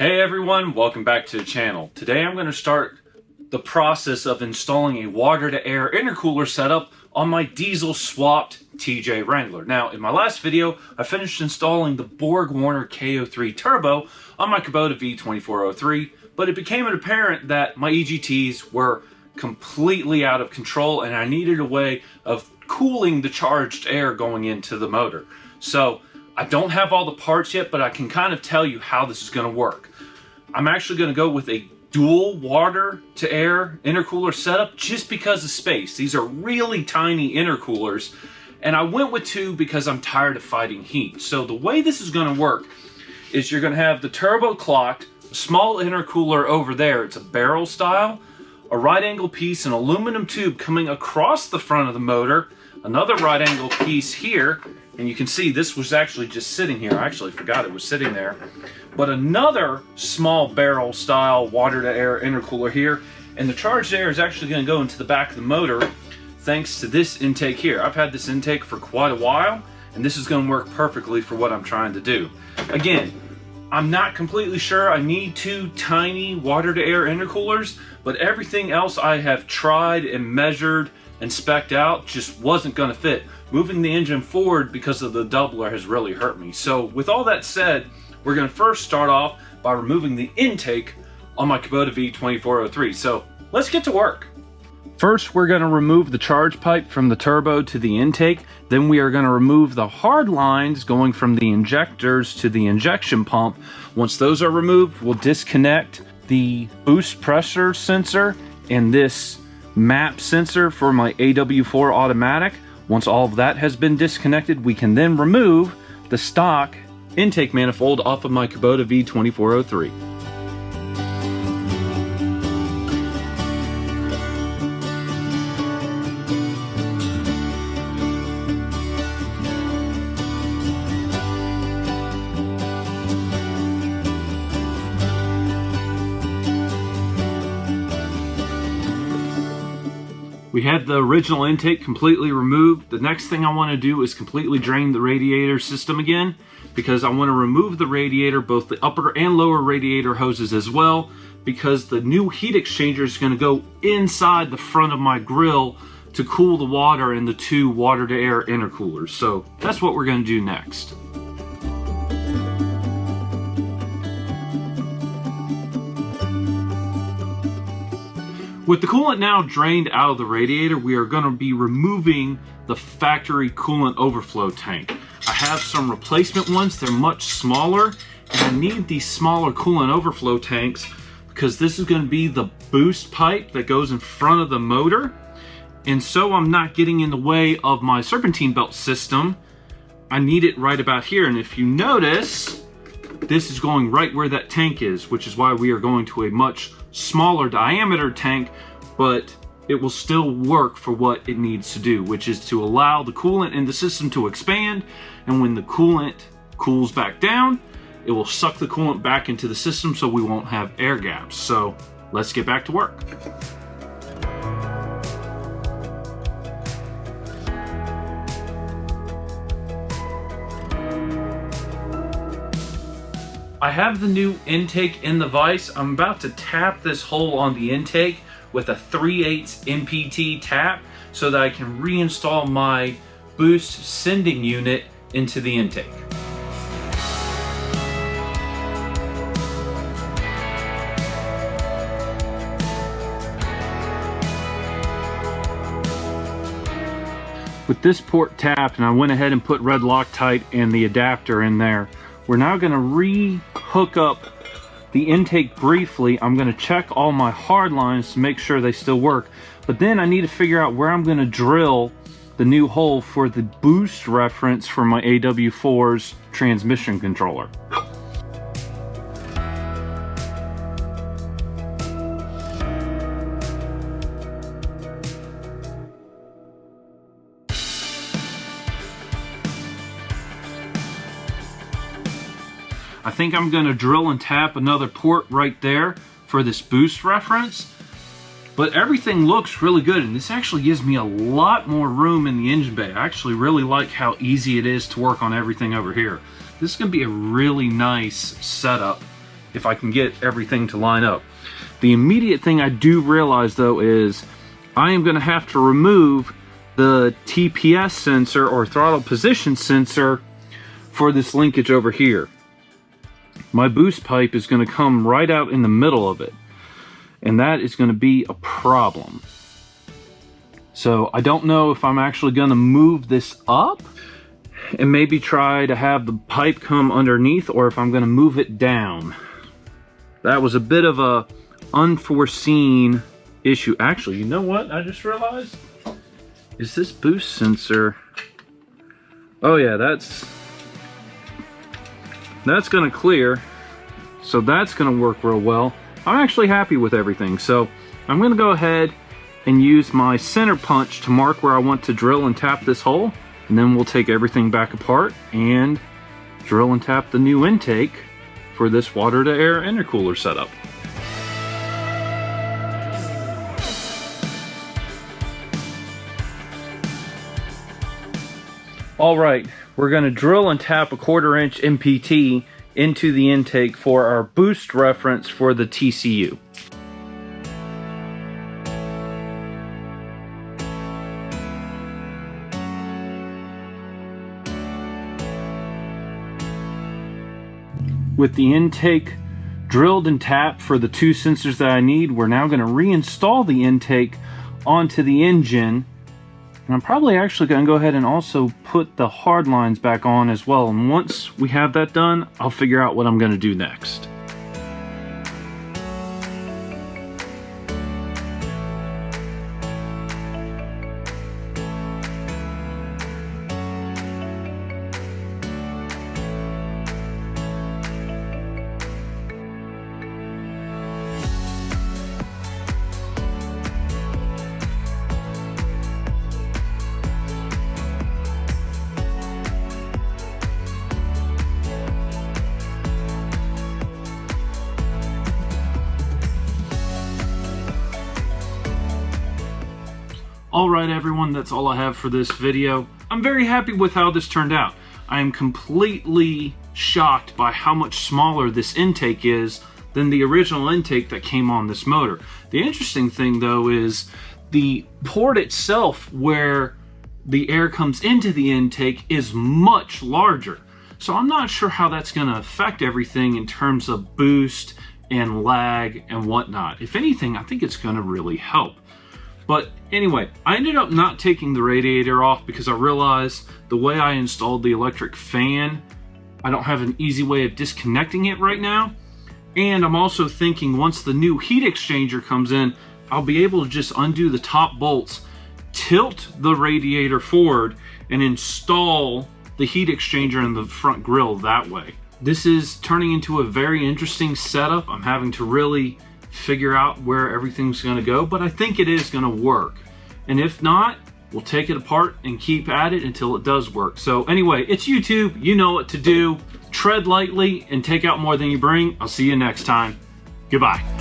Hey everyone, welcome back to the channel. Today I'm going to start the process of installing a water-to-air intercooler setup on my diesel swapped TJ Wrangler. Now, in my last video, I finished installing the BorgWarner K03 Turbo on my Kubota V2403, but it became apparent that my EGTs were completely out of control and I needed a way of cooling the charged air going into the motor. So, I don't have all the parts yet, but I can kind of tell you how this is going to work. I'm actually going to go with a dual water to air intercooler setup just because of space. These are really tiny intercoolers, and I went with two because I'm tired of fighting heat. So the way this is going to work is you're going to have the turbo clocked, a small intercooler over there, it's a barrel style, a right angle piece, an aluminum tube coming across the front of the motor, another right angle piece here, and you can see this was actually just sitting here. I actually forgot it was sitting there. But another small barrel style water to air intercooler here, and the charged air is actually going to go into the back of the motor thanks to this intake here. I've had this intake for quite a while, and this is going to work perfectly for what I'm trying to do. Again, I'm not completely sure I need two tiny water to air intercoolers, but everything else I have tried and measured and spec'd out just wasn't going to fit. Moving the engine forward because of the doubler has really hurt me. So with all that said, we're going to first start off by removing the intake on my Kubota V2403. So let's get to work. First, we're going to remove the charge pipe from the turbo to the intake. Then we are going to remove the hard lines going from the injectors to the injection pump. Once those are removed, we'll disconnect the boost pressure sensor and this map sensor for my AW4 automatic. Once all of that has been disconnected, we can then remove the stock intake manifold off of my Kubota V2403. We had the original intake completely removed. The next thing I want to do is completely drain the radiator system again, because I want to remove the radiator, both the upper and lower radiator hoses as well, because the new heat exchanger is going to go inside the front of my grill to cool the water in the two water to air intercoolers. So that's what we're going to do next. With the coolant now drained out of the radiator, we are going to be removing the factory coolant overflow tank. I have some replacement ones. They're much smaller, and I need these smaller coolant overflow tanks because this is going to be the boost pipe that goes in front of the motor. And so I'm not getting in the way of my serpentine belt system. I need it right about here. And if you notice, this is going right where that tank is, which is why we are going to a much smaller diameter tank, but it will still work for what it needs to do, which is to allow the coolant in the system to expand, and when the coolant cools back down, it will suck the coolant back into the system so we won't have air gaps. So let's get back to work. I have the new intake in the vise. I'm about to tap this hole on the intake with a 3/8 MPT tap so that I can reinstall my boost sending unit into the intake. With this port tapped, and I went ahead and put red Loctite and the adapter in there, we're now going to re-hook up the intake briefly. I'm going to check all my hard lines to make sure they still work, but then I need to figure out where I'm going to drill the new hole for the boost reference for my AW4's transmission controller. I think I'm going to drill and tap another port right there for this boost reference. But everything looks really good, and this actually gives me a lot more room in the engine bay. I actually really like how easy it is to work on everything over here. This is going to be a really nice setup if I can get everything to line up. The immediate thing I do realize though is I am going to have to remove the TPS sensor or throttle position sensor for this linkage over here. My boost pipe is going to come right out in the middle of it, and that is going to be a problem. So I don't know if I'm actually going to move this up and maybe try to have the pipe come underneath, or if I'm going to move it down. That was a bit of a unforeseen issue. Actually, you know what I just realized? Is this boost sensor... Oh yeah, that's going to clear. So that's going to work real well. I'm actually happy with everything. So I'm going to go ahead and use my center punch to mark where I want to drill and tap this hole. And then we'll take everything back apart and drill and tap the new intake for this water to air intercooler setup. All right, we're going to drill and tap a 1/4 inch MPT into the intake for our boost reference for the TCU. With the intake drilled and tapped for the 2 sensors that I need, we're now going to reinstall the intake onto the engine. And I'm probably actually going to go ahead and also put the hard lines back on as well. And once we have that done, I'll figure out what I'm going to do next. Alright everyone, that's all I have for this video. I'm very happy with how this turned out. I am completely shocked by how much smaller this intake is than the original intake that came on this motor. The interesting thing though is the port itself where the air comes into the intake is much larger. So I'm not sure how that's going to affect everything in terms of boost and lag and whatnot. If anything, I think it's going to really help. But anyway, I ended up not taking the radiator off because I realized the way I installed the electric fan, I don't have an easy way of disconnecting it right now. And I'm also thinking once the new heat exchanger comes in, I'll be able to just undo the top bolts, tilt the radiator forward, and install the heat exchanger in the front grille that way. This is turning into a very interesting setup. I'm having to really figure out where everything's going to go, but I think it is going to work. And if not, we'll take it apart and keep at it until it does work. So anyway, it's YouTube. You know what to do. Tread lightly and take out more than you bring. I'll see you next time. Goodbye.